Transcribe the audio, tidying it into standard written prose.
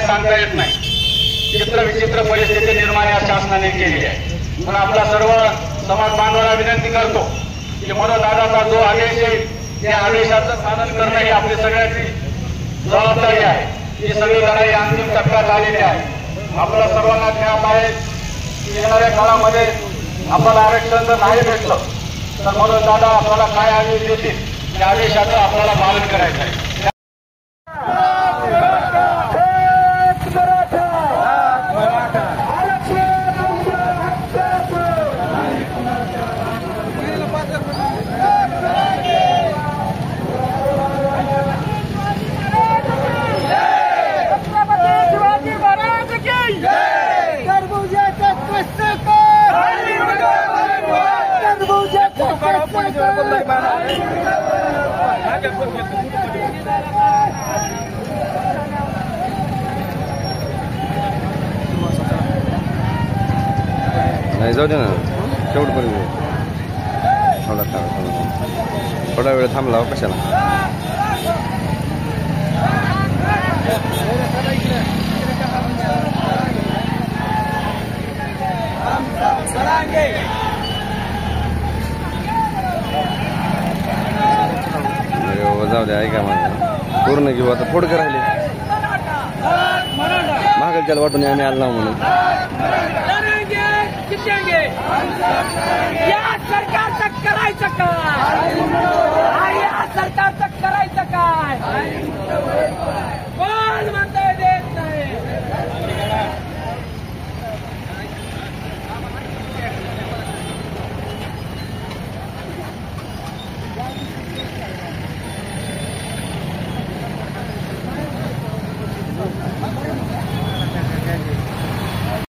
सांगता येत नाही. चित्र विचित्र परिस्थिती निर्माण या शासनाने केली आहे. म्हणून आपला सर्व समाज बांधवांना विनंती करतो की मनोदादाचा जो आदेश आहे त्या आदेशाचं पालन करणं ही आपली सगळ्यांची जबाबदारी आहे. ही सगळी लढाई अंतिम टप्प्यात आलेली आहे. आपल्या सर्वांना ज्ञात आहे की येणाऱ्या काळामध्ये आपल्याला आरक्षण जर नाही भेटलं तर मनोदादा आपल्याला काय आदेश देतील त्या आदेशाचं आपल्याला पालन करायचं आहे. नाही जाऊ दे ना शेवटपर्यंत थोडा वेळ थांबला कशाला. जाऊ दे ऐका माझं पूर्ण घेऊ आता थोडं राहिले महागाच्याला वाटून आम्ही आलो ना म्हणून या सरकारचं करायचं का